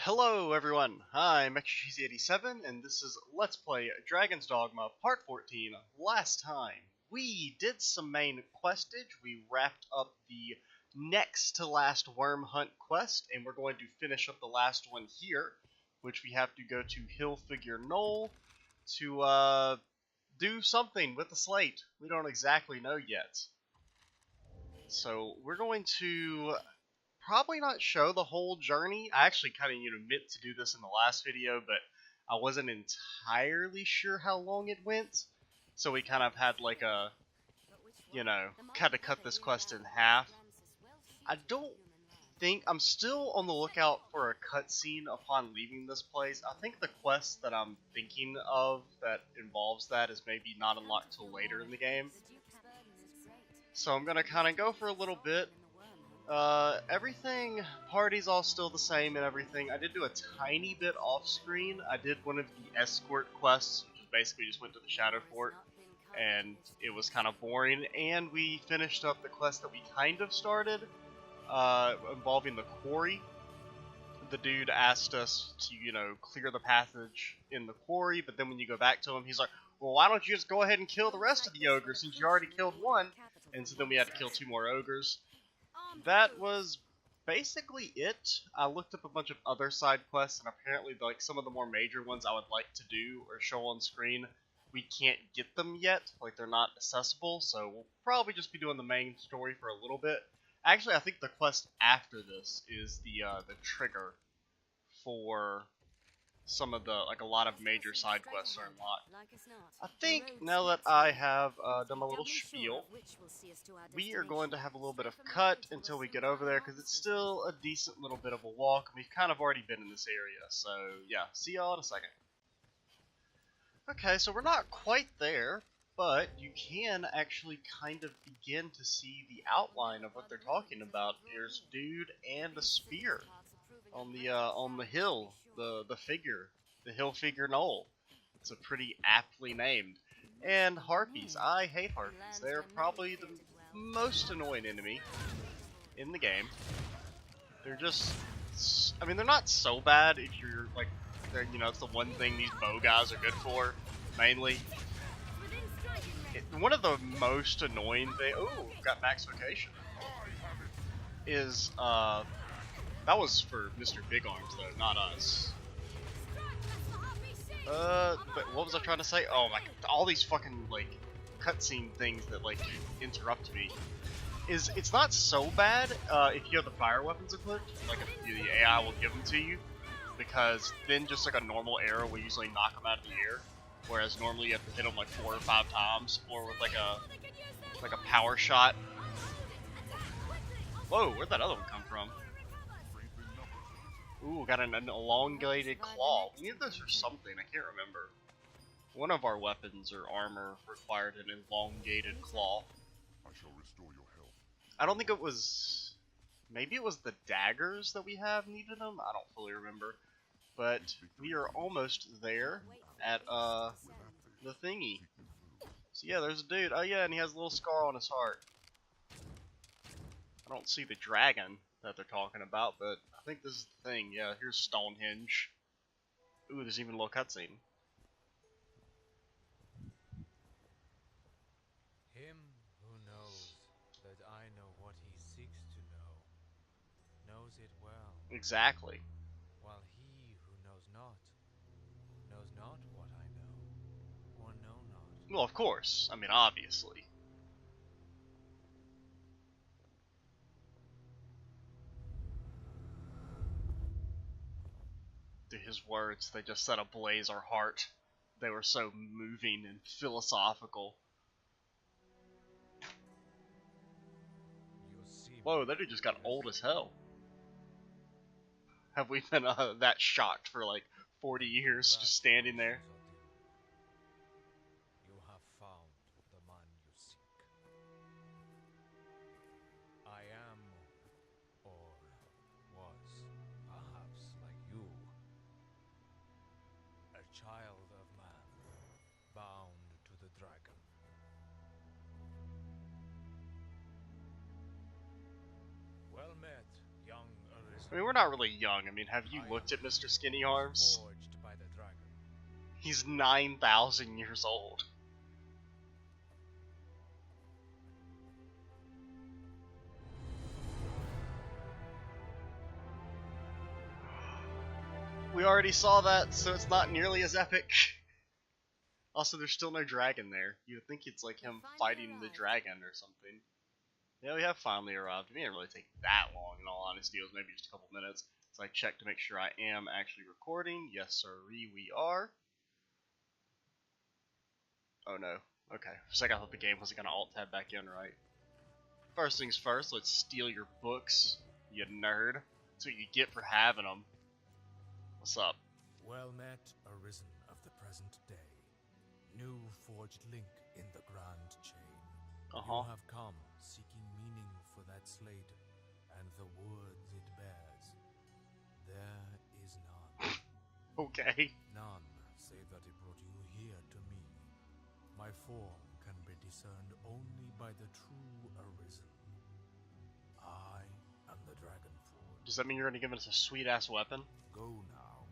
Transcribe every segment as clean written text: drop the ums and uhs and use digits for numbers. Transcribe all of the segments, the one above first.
Hello everyone, I'm XGC87 and this is Let's Play Dragon's Dogma Part 14. Last time, we did some main questage, we wrapped up the next to last worm hunt quest, and we're going to finish up the last one here, which we have to go to Hillfigure Knoll to do something with the slate. We don't exactly know yet. So we're going to probably not show the whole journey. I actually kind of meant to do this in the last video, but I wasn't entirely sure how long it went. So we kind of had like a, kind of cut this quest in half. I don't think, I'm still on the lookout for a cutscene upon leaving this place. I think the quest that I'm thinking of that involves that is maybe not unlocked till later in the game. So I'm going to kind of go for a little bit. Everything, party's all still the same and everything. I did do a tiny bit off screen. I did one of the escort quests, which basically just went to the Shadow Fort, and it was kind of boring. And we finished up the quest that we kind of started, involving the quarry. The dude asked us to, clear the passage in the quarry, but then when you go back to him, he's like, well, why don't you just go ahead and kill the rest of the ogres since you already killed one? And so then we had to kill 2 more ogres. That was basically it. I looked up a bunch of other side quests, and apparently like some of the more major ones I would like to do or show on screen, we can't get them yet, like they're not accessible, so we'll probably just be doing the main story for a little bit. Actually, I think the quest after this is the trigger for some of the, like a lot of major side quests are unlocked. I think now that I have done my little spiel, we are going to have a little bit of cut until we get over there, because it's still a decent little bit of a walk. We've kind of already been in this area, so yeah, see y'all in a second. Okay, so we're not quite there, but you can actually kind of begin to see the outline of what they're talking about. There's a dude and a spear on the hill, the figure, the Hillfigure Knoll. It's a pretty aptly named. And harpies. I hate harpies. They're probably the most annoying enemy in the game. They're just, I mean, they're not so bad if you're like, it's the one thing these bow guys are good for, mainly. One of the most annoying things, ooh, got max vocation, is, that was for Mr. Big Arms though, not us. But what was I trying to say? Oh my, all these fucking, like, cutscene things that, like, interrupt me. It's not so bad, if you have the fire weapons equipped, like, the AI will give them to you, because then just like a normal arrow will usually knock them out of the air, whereas normally you have to hit them like 4 or 5 times, or with like a power shot. Whoa, where'd that other one come from? Ooh, got an elongated claw. We need this or something, I can't remember. One of our weapons or armor required an elongated claw. I shall restore your health. I don't think it was... Maybe it was the daggers that we have needed them? I don't fully remember. But we are almost there at, the thingy. So yeah, there's a dude. Oh yeah, and he has a little scar on his heart. I don't see the dragon that they're talking about, but I think this is the thing. Yeah, here's Stonehenge. Ooh, there's even a little cutscene. Him who knows that I know what he seeks to know, knows it well, Exactly. while he who knows not what I know, or know not. Well, of course. I mean, obviously. His words, they just set ablaze our heart. They were so moving and philosophical. Whoa, that dude just got old as hell. Have we been that shocked for like 40 years just standing there? You have found the man you seek. I am, or was, perhaps like you, a child of man, bound to the dragon. Well met, young Arisen. I mean, we're not really young. I mean, have you looked at Mr. Skinny Arms? Forged by the dragon. He's 9,000 years old. We already saw that, so it's not nearly as epic. Also, there's still no dragon there. You would think it's like him fighting the dragon or something. Yeah, we have finally arrived. It didn't really take that long, in all honesty. It was maybe just a couple minutes. So I checked to make sure I am actually recording. Yes, sirree, we are. Oh no. Okay. For a second I thought the game wasn't going to alt-tab back in, right? First things first, let's steal your books, you nerd. That's what you get for having them. What's up? Well met, Arisen of the present day. New forged link in the grand chain. You have come seeking meaning for that slate and the words it bears. There is none. Okay. None, save that it brought you here to me. My form can be discerned only by the true Arisen. I am the Dragon Forge. Does that mean you're going to give us a sweet-ass weapon? Go now.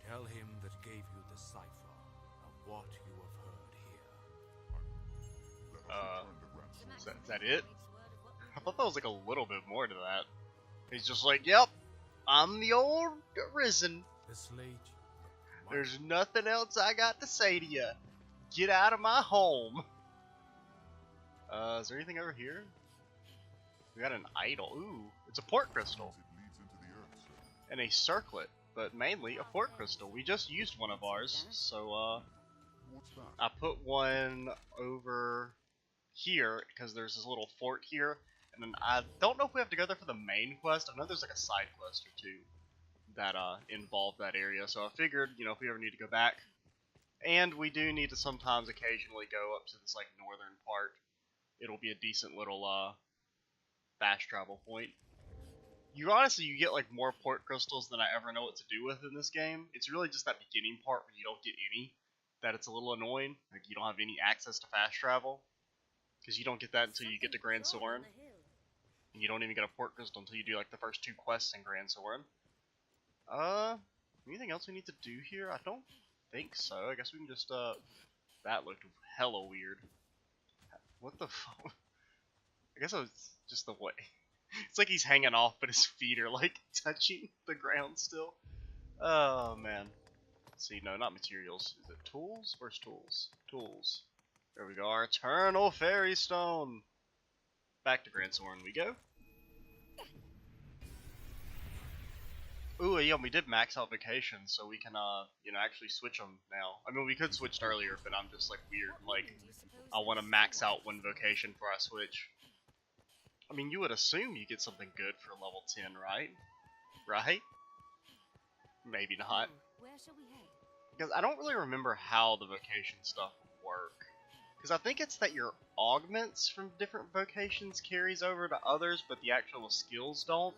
Tell him that gave you the cipher of what you have heard here. Is that it? I thought that was like a little bit more to that. He's just like, yep, I'm the old Arisen. The slate. There's nothing else I got to say to you. Get out of my home. Is there anything over here? We got an idol. Ooh, it's a port crystal. It leads into the earth, sir. And a circlet, but mainly a port crystal. We just used one of ours, so What's that? I put one over here because there's this little fort here, and then I don't know if we have to go there for the main quest. I know there's like a side quest or two that involve that area, so I figured, you know, if we ever need to go back, and we do need to sometimes occasionally go up to this like northern part, it'll be a decent little fast travel point. You honestly, you get like more port crystals than I ever know what to do with in this game. It's really just that beginning part where you don't get any, that it's a little annoying. Like you don't have any access to fast travel, because you don't get that until you get to Grand Soren. And you don't even get a port crystal until you do like the first 2 quests in Grand Soren. Anything else we need to do here? I don't think so. I guess we can just that looked hella weird. What the fuck? I guess it was just the way. It's like he's hanging off, but his feet are like touching the ground still. Oh man. Let's see, no, not materials. Is it tools? Where's tools? Tools. There we go. Our eternal fairy stone. Back to Grand Soren we go. Ooh, yeah, we did max out vacation, so we can, you know, actually switch them now. I mean, we could switch earlier, but I'm just like weird. Like, I want to max out one vocation before I switch. I mean, you would assume you get something good for level 10, right? Right? Maybe not. Where shall we head? Because I don't really remember how the vocation stuff work. Because I think it's that your augments from different vocations carries over to others, but the actual skills don't.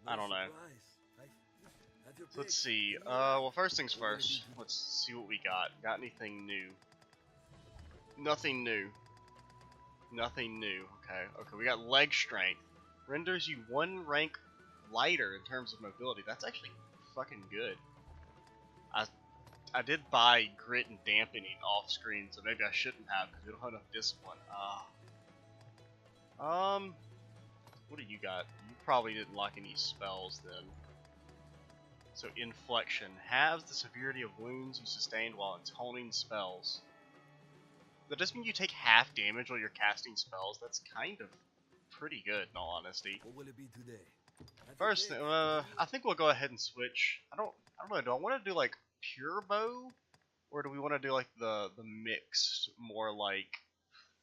I don't know. Let's see. Well, first things first. Let's see what we got. Got anything new? Nothing new. Nothing new. Okay, we got leg strength. Renders you 1 rank lighter in terms of mobility. That's actually fucking good. I did buy grit and dampening off screen, so maybe I shouldn't have because we don't have enough discipline. What do you got? You probably didn't lock any spells then. So inflection halves the severity of wounds you sustained while intoning spells. That does mean you take half damage while you're casting spells. That's kind of pretty good, in all honesty. What will it be today? First, I think we'll go ahead and switch. I don't know. Do I want to do like pure bow, or do we want to do like the mixed, more like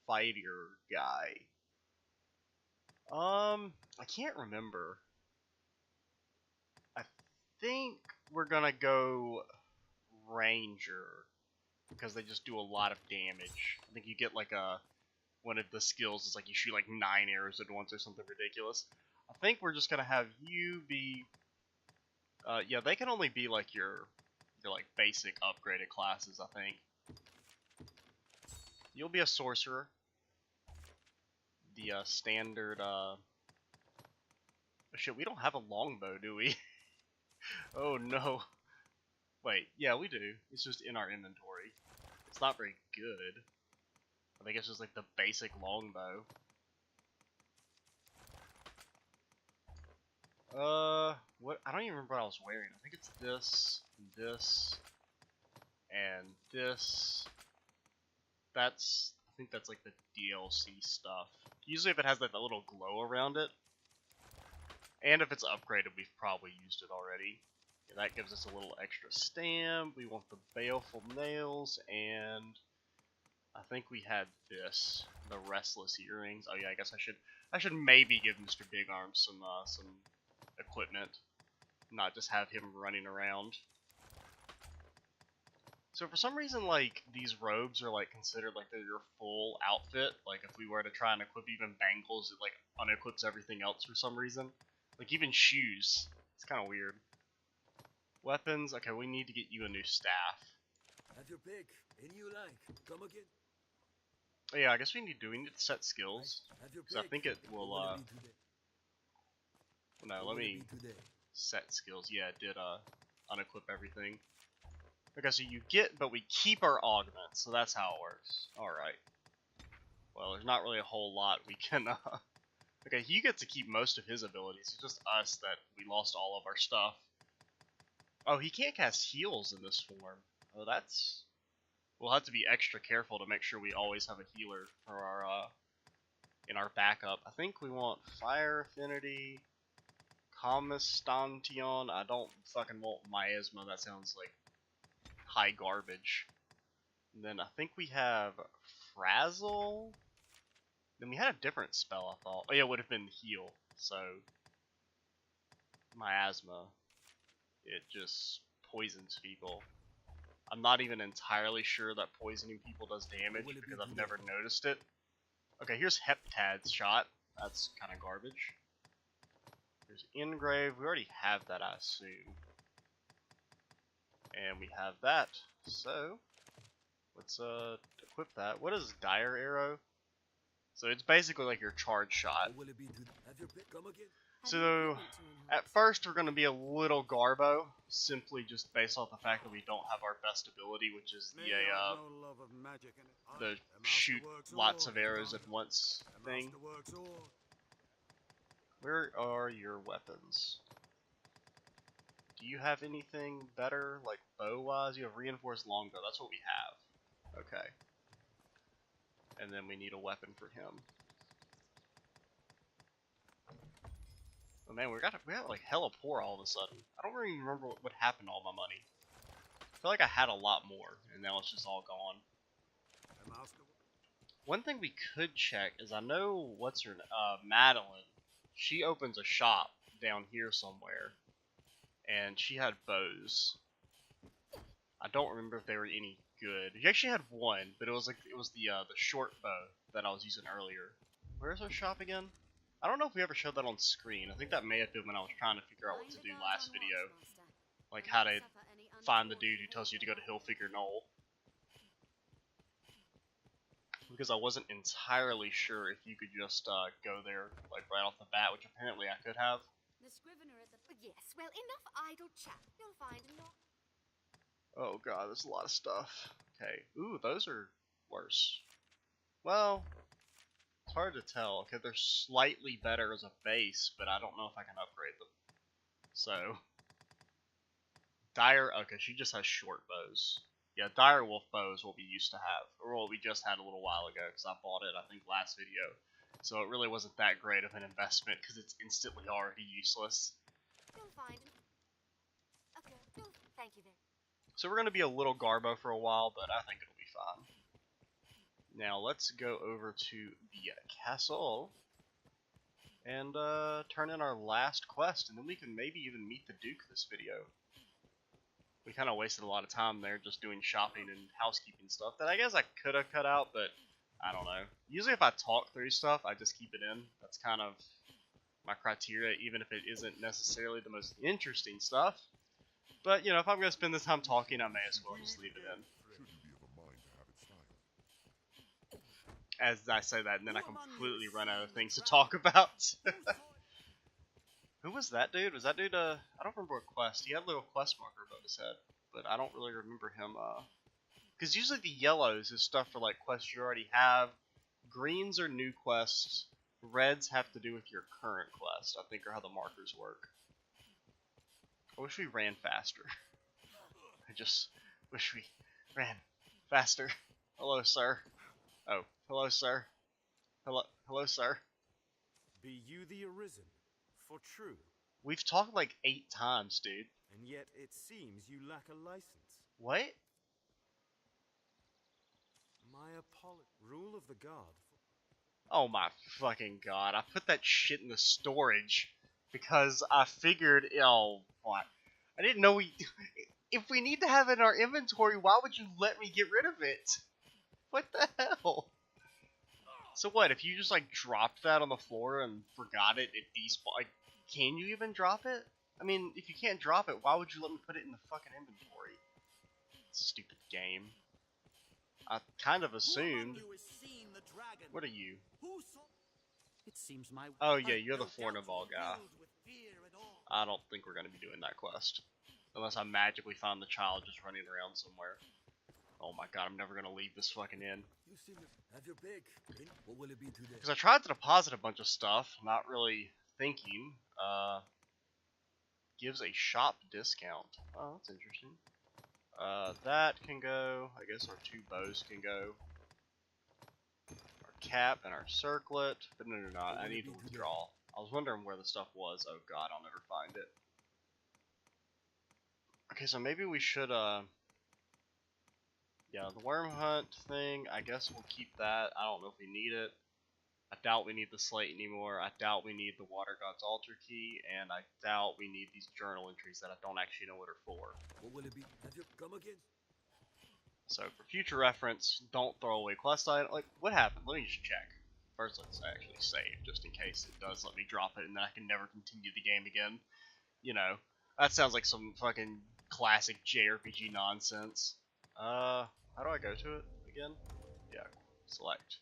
fighter guy? I can't remember. I think we're gonna go ranger because they just do a lot of damage. I think you get like one of the skills is like you shoot like 9 arrows at once or something ridiculous. I think we're just gonna have you be. Yeah, they can only be like your like basic upgraded classes. I think you'll be a sorcerer. The standard Oh shit, we don't have a longbow, do we? Oh no. Wait, yeah, we do. It's just in our inventory. It's not very good. I think it's just like the basic longbow. What? I don't even remember what I was wearing. I think it's this, and this. I think that's like the DLC stuff. Usually if it has like that little glow around it, and if it's upgraded, we've probably used it already. Yeah, that gives us a little extra stamp. We want the baleful nails, and I think we had this, the restless earrings. Oh yeah, I guess I should maybe give Mr. Big Arm some equipment, not just have him running around. So for some reason, like, these robes are like considered like they're your full outfit. Like if we were to try and equip even bangles, it like unequips everything else for some reason. Like even shoes. It's kind of weird. Weapons. Okay, we need to get you a new staff. Have your pick. Any you like. Come again. Oh, yeah, I guess we need to set skills. Because I think it will, no, let me set skills. Yeah, it did, unequip everything. Okay, so you get, but we keep our augments, so that's how it works. Alright. Well, there's not really a whole lot we can, Okay, he gets to keep most of his abilities. It's just us that we lost all of our stuff. Oh, he can't cast heals in this form. Oh, that's... We'll have to be extra careful to make sure we always have a healer for our, in our backup. I think we want Fire Affinity, Commistantion. I don't fucking want Miasma. That sounds like high garbage. And then I think we have Frazzle. Then we had a different spell, I thought. Oh yeah, it would have been Heal. So, Miasma. It just poisons people. I'm not even entirely sure that poisoning people does damage because I've never noticed it. Okay, here's Heptad's shot. That's kind of garbage. There's Engrave. We already have that, I assume. And we have that. So, let's equip that. What is Dire Arrow? So it's basically like your charge shot. So, at first we're going to be a little garbo, simply just based off the fact that we don't have our best ability, which is the shoot lots of arrows at once thing. Where are your weapons? Do you have anything better, like bow-wise? You have reinforced longbow, that's what we have. Okay. And then we need a weapon for him. Oh man, we got like hella poor all of a sudden. I don't really remember what happened to all my money. I feel like I had a lot more, and now it's just all gone. One thing we could check is I know what's her Madeline. She opens a shop down here somewhere, and she had bows. I don't remember if they were any good. She actually had one, but it was the short bow that I was using earlier. Where's her shop again? I don't know if we ever showed that on screen. I think that may have been when I was trying to figure out what to do last video. Like how to find the dude who tells you to go to Hillfigure Knoll. Because I wasn't entirely sure if you could just go there like right off the bat, which apparently I could have. The scrivener at the... Yes, well, enough idle chat. You'll find a lot. Oh god, there's a lot of stuff. Okay. Ooh, those are worse. Well, it's hard to tell. Okay, they're slightly better as a base, but I don't know if I can upgrade them. So, Dire, okay, she just has short bows. Yeah, Dire Wolf bow is what we used to have, or what we just had a little while ago, because I bought it, I think, last video. So it really wasn't that great of an investment, because it's instantly already useless. You'll find it. Okay, thank you there. So we're going to be a little garbo for a while, but I think it'll be fine. Now let's go over to the castle and turn in our last quest, and then we can maybe even meet the Duke this video. We kind of wasted a lot of time there just doing shopping and housekeeping stuff that I guess I could have cut out, but I don't know. Usually if I talk through stuff, I just keep it in. That's kind of my criteria, even if it isn't necessarily the most interesting stuff. But, you know, if I'm going to spend this time talking, I may as well just leave it in. As I say that, and then I completely run out of things to talk about. Who was that dude? Was that dude, I don't remember what quest. He had a little quest marker above his head, but I don't really remember him, because usually the yellows is stuff for, like, quests you already have. Greens are new quests. Reds have to do with your current quest, I think, are how the markers work. I wish we ran faster. I just wish we ran faster. Hello, sir. Oh, hello, sir. Hello, sir. Be you the Arisen, for true. We've talked like 8 times, dude. And yet it seems you lack a license. What? My apology. Rule of the guard. Oh my fucking god. I put that shit in the storage because I figured, oh, what? I didn't know if we need to have it in our inventory, why would you let me get rid of it? What the hell? So what, if you just like dropped that on the floor and forgot it, it despawned, like, can you even drop it? I mean, if you can't drop it, why would you let me put it in the fucking inventory? Stupid game. I kind of assumed. What are you? It seems my Oh yeah, you're the Forniball guy. I don't think we're gonna be doing that quest. Unless I magically find the child just running around somewhere. Oh my god, I'm never gonna leave this fucking inn. You seem to have your pick. What will it be today? Because I tried to deposit a bunch of stuff, not really thinking. Gives a shop discount. Oh, that's interesting. That can go. I guess our 2 bows can go. Our cap and our circlet. But no, I need to withdraw. I was wondering where the stuff was. Oh god, I'll never find it. Okay, so maybe we should, yeah, the worm hunt thing, I guess we'll keep that. I don't know if we need it. I doubt we need the slate anymore. I doubt we need the water god's altar key, and I doubt we need these journal entries that I don't actually know what are for. What will it be? Have you come again? So for future reference, don't throw away quest item. Like, what happened? Let me just check. First, let's actually save, just in case it does let me drop it, and then I can never continue the game again. You know, that sounds like some fucking classic JRPG nonsense. How do I go to it again? Yeah, select.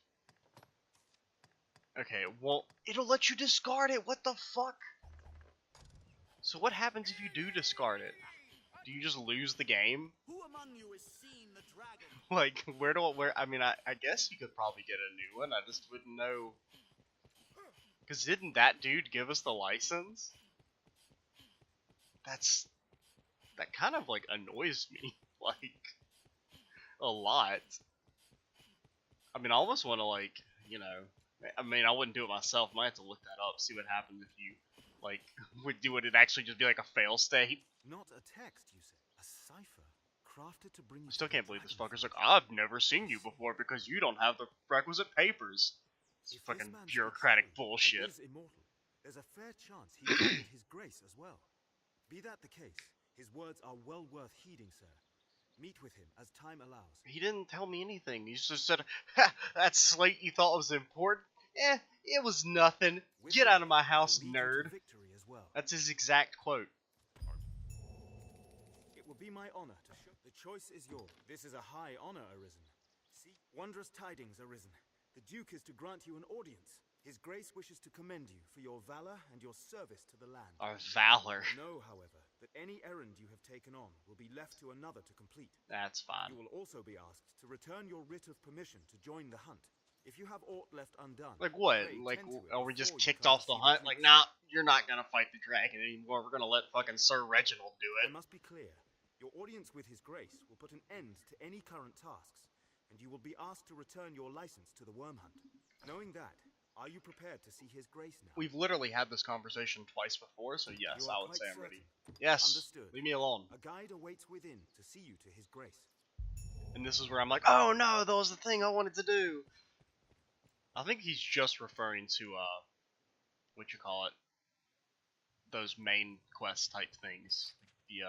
Okay, well, it'll let you discard it. What the fuck? So what happens if you do discard it? Do you just lose the game? Who among you has seen the dragon? Like, I mean, I guess you could probably get a new one. I just wouldn't know. Because didn't that dude give us the license? That kind of, like, annoys me. Like, a lot. I mean, I almost want to, like, you know, I mean, I wouldn't do it myself. I might have to look that up, see what happens if you, like, would it actually just be like a fail state? Not a text, you say. A cipher crafted to bring you. I still can't believe this fucker's like, I've never seen you before because you don't have the requisite papers. It's fucking bureaucratic bullshit. Is immortal. There's a fair chance he granted his grace as well. Be that the case, his words are well worth heeding, sir. Meet with him as time allows. He didn't tell me anything. He just said, ha, that slate you thought was important? It was nothing. Get out of my house, nerd. As well. That's his exact quote. It will be my honor to show. The choice is yours. This is a high honor, Arisen. See, wondrous tidings, Arisen. The Duke is to grant you an audience. His Grace wishes to commend you for your valor and your service to the land. Our valor. Know, however, that any errand you have taken on will be left to another to complete. That's fine. You will also be asked to return your writ of permission to join the hunt. If you have aught left undone... Like what? pray Like, tend to it are we just before you kicked come off to the see hunt? Duke. Like, nah, you're not gonna fight the dragon anymore. We're gonna let fucking Sir Reginald do I it. must be clear. Your audience with His Grace will put an end to any current tasks, and you will be asked to return your license to the worm hunt. Knowing that, are you prepared to see His Grace now? We've literally had this conversation twice before, so yes, You I are would quite say I'm ready. certain? Yes, Understood. leave me alone. A guide awaits within to see you to His Grace. And this is where I'm like, oh no, that was the thing I wanted to do. I think he's just referring to, what you call it, those main quest type things. The,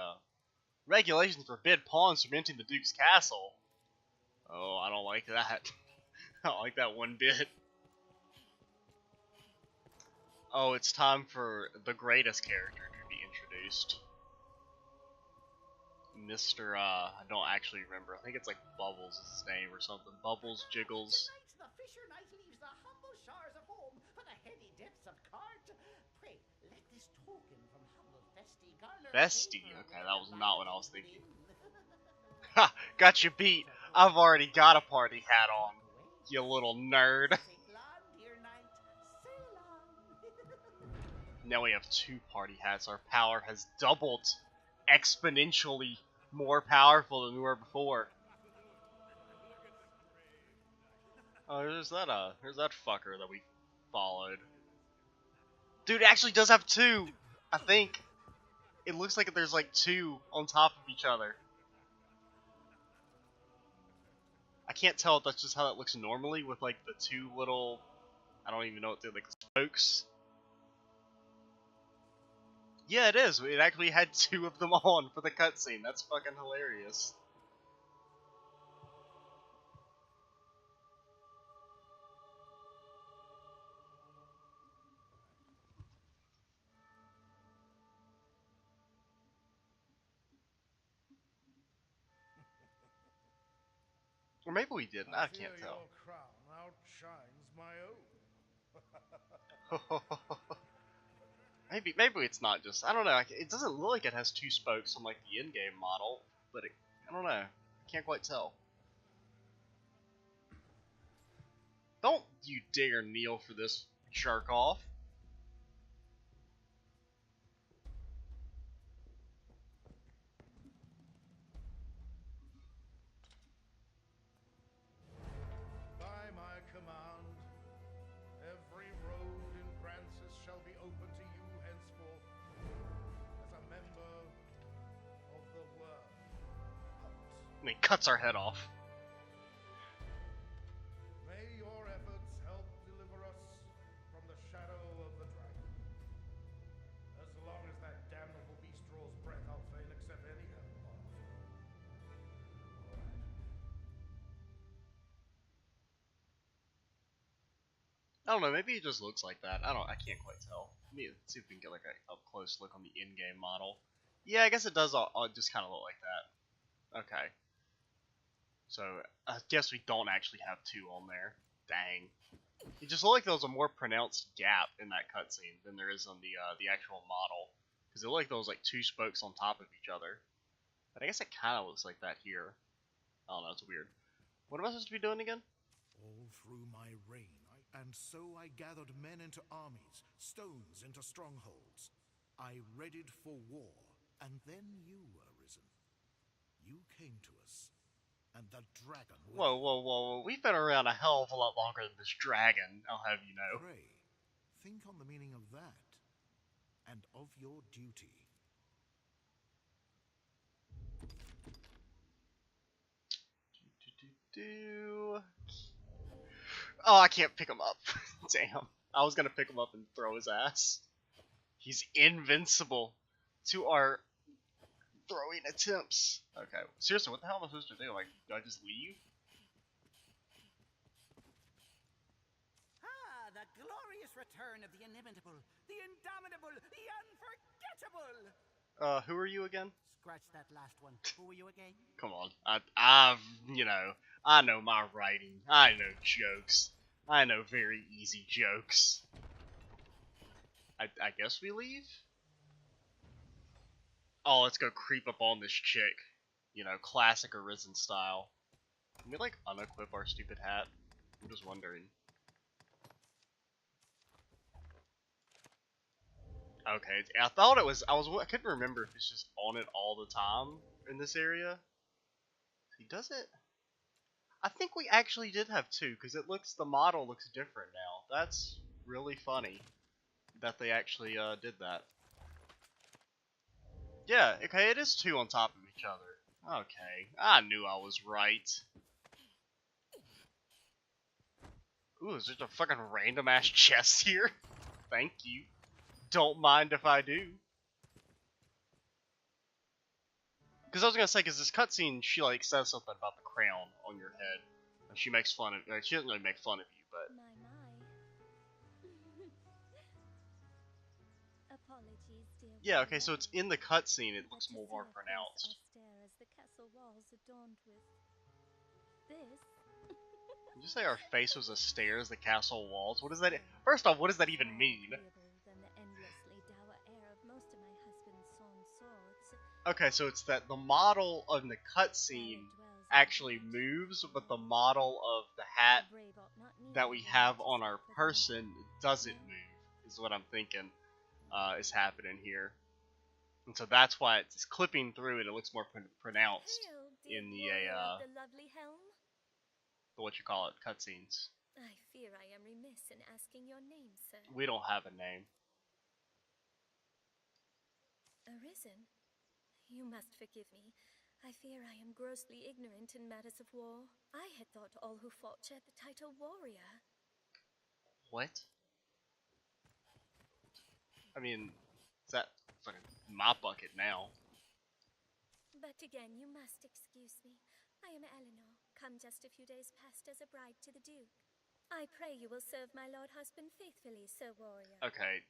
regulations forbid pawns from entering the Duke's castle. Oh, I don't like that. I don't like that one bit. Oh, it's time for the greatest character to be introduced. Mr. I don't actually remember. I think it's like Bubbles is his name or something. Bubbles, Jiggles. Tonight the fisher knight leaves the humble shores of home for the heady depths of Cart. Pray, let this Bestie. Okay, that was not what I was thinking. Ha! Got you beat. I've already got a party hat on. You little nerd. Now we have 2 party hats. Our power has doubled. Exponentially more powerful than we were before. Oh, there's that fucker that we followed. Dude, it actually does have 2, I think. It looks like there's like 2 on top of each other. I can't tell if that's just how it looks normally with like the 2 little, I don't even know what they're like, spokes. Yeah, it is. It actually had 2 of them on for the cutscene. That's fucking hilarious. Or maybe we didn't. I can't tell. Your crown outshines my own. Maybe it's not just. I don't know. It doesn't look like it has 2 spokes on like the in-game model, but I don't know. I can't quite tell. Don't you dare kneel for this jerk off. By my command, every road in Francis shall be open to you henceforth, as a member of the world. And he cuts our head off. May your efforts help deliver us from the shadow of the dragon. As long as that damnable beast draws breath, I'll fain accept any help. I don't know, maybe it just looks like that. I can't quite tell. Let me see if we can get like a up close look on the in-game model. Yeah, I guess it does all just kind of look like that. Okay. So, I guess we don't actually have 2 on there. Dang. It just looked like there was a more pronounced gap in that cutscene than there is on the actual model. Because it looked like there was like 2 spokes on top of each other. But I guess it kind of looks like that here. I don't know, it's weird. What am I supposed to be doing again? All through my reign, and so I gathered men into armies, stones into strongholds. I readied for war, and then you were risen. You came to us, and the dragon... Whoa, whoa, whoa, we've been around a hell of a lot longer than this dragon, I'll have you know. Pray, think on the meaning of that, and of your duty. Oh, I can't pick him up. Damn. I was gonna pick him up and throw his ass. He's invincible to our throwing attempts. Okay, seriously, what the hell am I supposed to do? Like, do I just leave? Ah, the glorious return of the inimitable, the indomitable, the unforgettable! Who are you again? Scratch that last one. Who were you again? Come on. I've, you know, I know my writing. I know jokes. I know very easy jokes. I guess we leave? Oh, let's go creep up on this chick. You know, classic Arisen style. Can we, like, unequip our stupid hat? I'm just wondering. Okay, I thought it was, I couldn't remember if it's just on it all the time in this area. He does it? I think we actually did have 2, because the model looks different now. That's really funny that they actually did that. Yeah, okay, it is 2 on top of each other. Okay, I knew I was right. Ooh, is there a fucking random ass chest here? Thank you. Don't mind if I do. Because I was gonna say, because this cutscene, she like says something about the crown on your head, and she makes fun of. She doesn't really make fun of you, but. Apologies, dear. Yeah. Okay. So it's in the cutscene. It looks more pronounced. As the castle walls adorned with this. Did you say our face was as stare as the castle walls? What does that? First off, what does that even mean? Okay, so it's that the model of the cutscene actually moves, but the model of the hat that we have on our person doesn't move, is what I'm thinking is happening here. And so that's why it's clipping through and it looks more pronounced in the what you call it, cutscenes. I fear I am remiss in asking your name, sir. We don't have a name. Arisen? You must forgive me. I fear I am grossly ignorant in matters of war. I had thought all who fought shared the title warrior. What? I mean, is that fucking my bucket now? But again, you must excuse me. I am Eleanor, come just a few days past as a bride to the Duke. I pray you will serve my lord husband faithfully, Sir Warrior. Okay,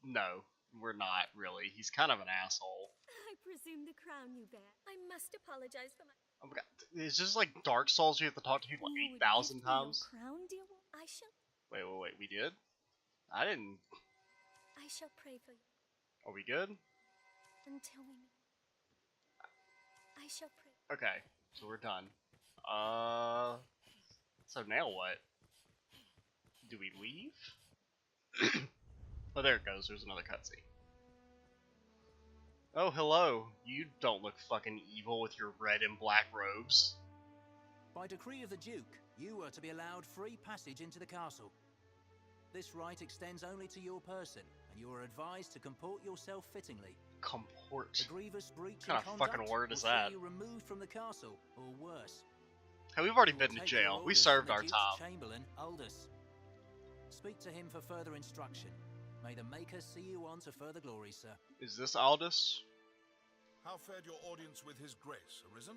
no, we're not really. He's kind of an asshole. I presume the crown you bear. I must apologize for my... Oh my god, it's just like Dark Souls, you have to talk to people You would 8,000 give me your times? crown, dear I shall... Wait, we did? I didn't... I shall pray for you. Are we good? Until we meet. I shall pray. Okay, so we're done. So now what? Do we leave? Oh, there it goes. There's another cutscene. Oh, hello. You don't look fucking evil with your red and black robes. By decree of the Duke, you are to be allowed free passage into the castle. This right extends only to your person, and you are advised to comport yourself fittingly. Comport? A grievous breach What kind in of conduct fucking word is will that? see you removed from the castle, or worse. Hey, we've already You will been to take your jail. We orders served from the our Duke's time. Chamberlain, Aldous. Speak to him for further instruction. May the Maker see you on to further glory, sir. Is this Aldous? How fared your audience with His Grace, Arisen?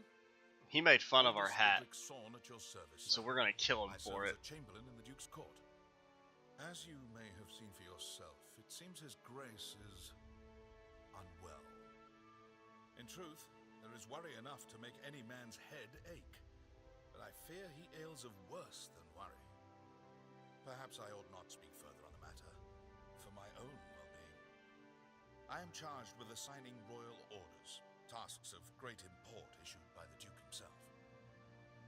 He made fun of our Aldous hat, Goodrick Sorn at your service, so sir. we're gonna kill him I for serve it. as a Chamberlain in the Duke's court. As you may have seen for yourself, it seems His Grace is unwell. In truth, there is worry enough to make any man's head ache. But I fear he ails of worse than worry. Perhaps I ought not speak further on the matter, for my own well-being. I am charged with assigning royal orders, tasks of great import issued by the Duke himself.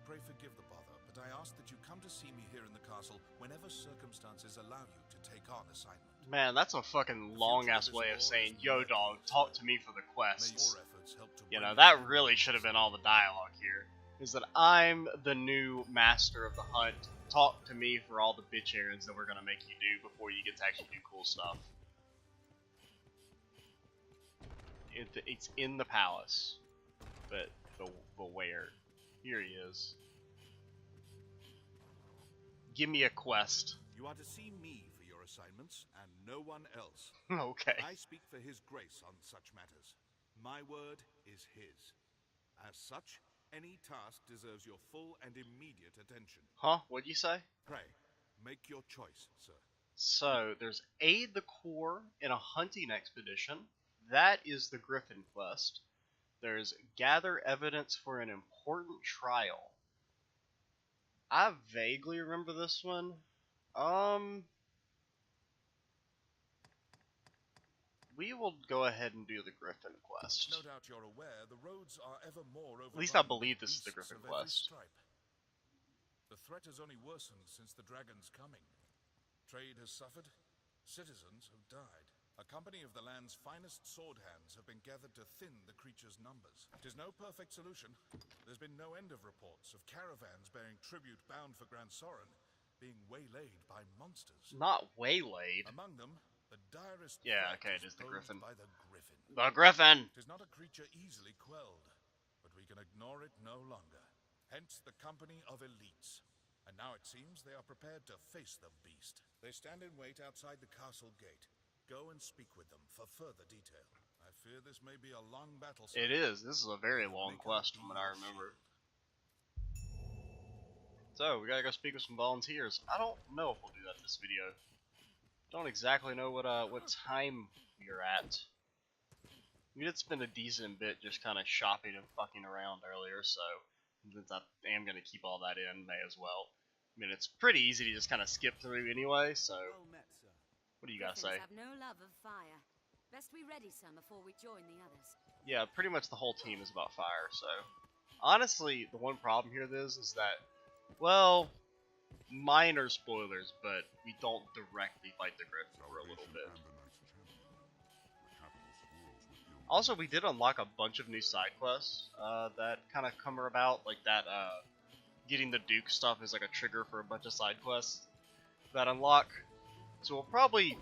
Pray forgive the bother, but I ask that you come to see me here in the castle whenever circumstances allow you to take on assignment. Man, that's a fucking long-ass way of saying, yo dog, talk to me for the May quests. your efforts help to You bring know, it that to really should have been all the dialogue here. Is that I'm the new master of the hunt. Talk to me for all the bitch errands that we're gonna make you do before you get to actually do cool stuff. It's in the palace, but where? Here he is. Give me a quest. You are to see me for your assignments, and no one else. Okay. I speak for His Grace on such matters. My word is his. As such, any task deserves your full and immediate attention. Huh? What'd you say? Pray, make your choice, sir. So, there's aid the Corps in a hunting expedition. That is the Griffin quest. There's gather evidence for an important trial. I vaguely remember this one. We will go ahead and do the Griffin quest. No doubt you're aware the roads are ever more overrun. At least I with believe this is the beasts Griffin of every quest. stripe. The threat has only worsened since the dragon's coming. Trade has suffered, citizens have died. A company of the land's finest sword hands have been gathered to thin the creature's numbers. It is no perfect solution. There's been no end of reports of caravans bearing tribute bound for Grand Soren being waylaid by monsters. Not waylaid. Among them, the direst Yeah, threat okay, it is the posed Griffin. by the Griffin. The Griffin! It is not a creature easily quelled, but we can ignore it no longer. Hence the company of elites. And now it seems they are prepared to face the beast. They stand in wait outside the castle gate. Go and speak with them for further detail. I fear this may be a long battle. It is. This is a very long quest from what I remember. So, we gotta go speak with some volunteers. I don't know if we'll do that in this video. Don't exactly know what time we're at. We did spend a decent bit just kind of shopping and fucking around earlier, so since I am going to keep all that in, may as well. I mean, it's pretty easy to just kind of skip through anyway, so what do you guys say? Have no love of fire. Best we ready some before we join the others. yeah, pretty much the whole team is about fire. So honestly, the one problem here is that, well, minor spoilers, but we don't directly fight the Griffin for a little bit. Also, we did unlock a bunch of new side quests that kind of come about, like that. Getting the Duke stuff is like a trigger for a bunch of side quests that unlock. So we'll probably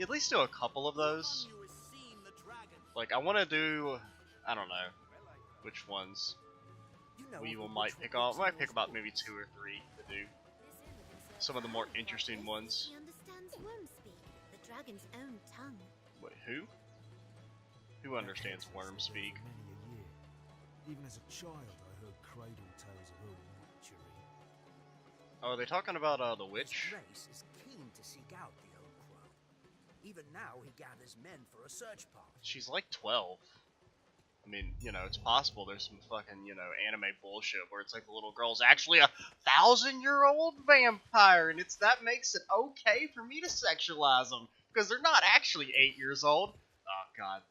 at least do a couple of those. Like I want to do, I don't know which ones we might pick up. We might pick about maybe 2 or 3 to do. Some of the more interesting ones. He understands worm speak, the dragon's own tongue. Wait, who? Who understands worm speak? Many a year. Even as a child, I heard cradle tales of her witchery. Oh, are they talking about the witch? His race is keen to seek out the old crow. Even now, he gathers men for a search party. She's like 12. I mean, you know, it's possible there's some fucking, you know, anime bullshit where it's like the little girl's actually a 1,000-year-old vampire, and that makes it okay for me to sexualize them because they're not actually 8 years old. Oh god,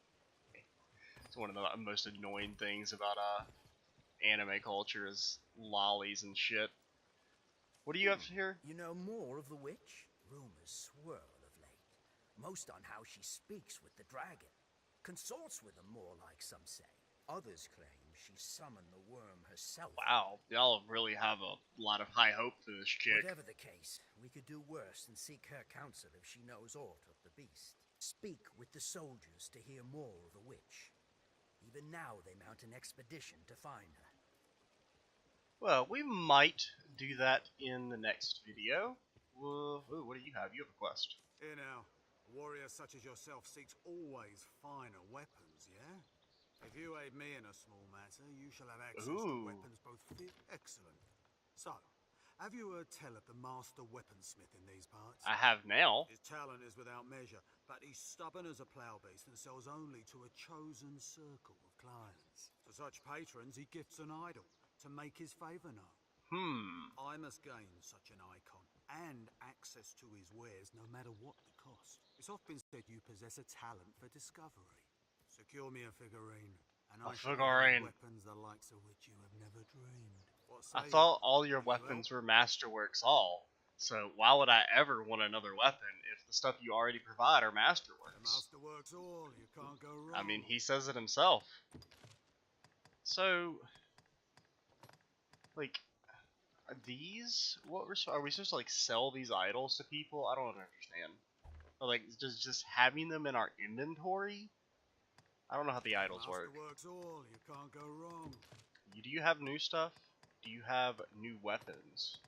it's one of the most annoying things about anime culture is lollies and shit. What do you have here? You know more of the witch? Rumors swirl of late, most on how she speaks with the dragon. Consorts with them more, like some say. Others claim she summoned the worm herself. Wow, y'all really have a lot of high hope for this chick. Whatever the case, we could do worse than seek her counsel if she knows aught of the beast. Speak with the soldiers to hear more of the witch. Even now they mount an expedition to find her. Well, we might do that in the next video. Ooh, what do you have? You have a quest. Here now. A warrior such as yourself seeks always finer weapons, yeah? If you aid me in a small matter, you shall have access to weapons both fit. Excellent. So, have you heard tell of the master weaponsmith in these parts? I have now. His talent is without measure, but he's stubborn as a plough beast and sells only to a chosen circle of clients. To such patrons, he gifts an idol to make his favour known. I must gain such an icon and access to his wares no matter what the cost. It's often said you possess a talent for discovery. Secure me a figurine, and I shall have weapons the likes of which you have never dreamed. I thought all your weapons were Masterworks all. So why would I ever want another weapon if the stuff you already provide are Masterworks? Masterworks all, you can't go wrong. I mean, he says it himself. So, like, these? Are we supposed to like sell these idols to people? I don't understand. Or like just having them in our inventory? I don't know how the idols work. Masterworks all, you can't go wrong. Do you have new stuff? Do you have new weapons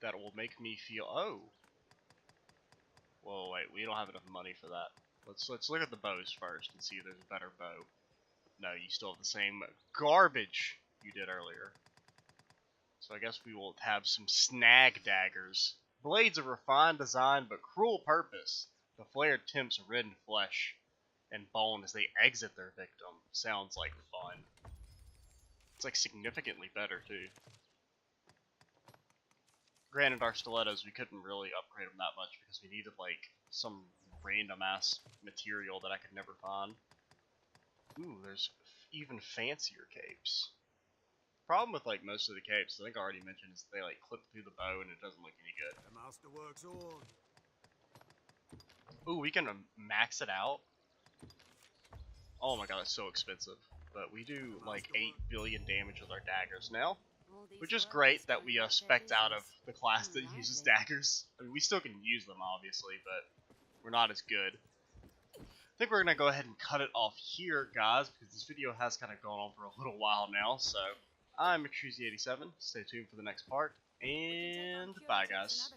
that will make me feel? Oh. Whoa, wait, we don't have enough money for that. Let's look at the bows first and see if there's a better bow. No, you still have the same garbage you did earlier. So I guess we will have some snag daggers. Blades of refined design but cruel purpose. The flared tips red in flesh and bone as they exit their victim. Sounds like fun. It's like significantly better too. Granted, our stilettos, we couldn't really upgrade them that much because we needed like some random ass material that I could never find. Ooh, there's even fancier capes. Problem with like most of the capes, I think I already mentioned, is they like clip through the bow and it doesn't look any good. The Masterworks all. Ooh, we can max it out. Oh my god, that's so expensive. But we do like 8 billion damage with our daggers now, which is great that we spec'd out of the class that uses daggers. I mean, we still can use them obviously, but we're not as good. I think we're gonna go ahead and cut it off here, guys, because this video has kind of gone on for a little while now. So I'm McShuzy87. Stay tuned for the next part, and bye, guys.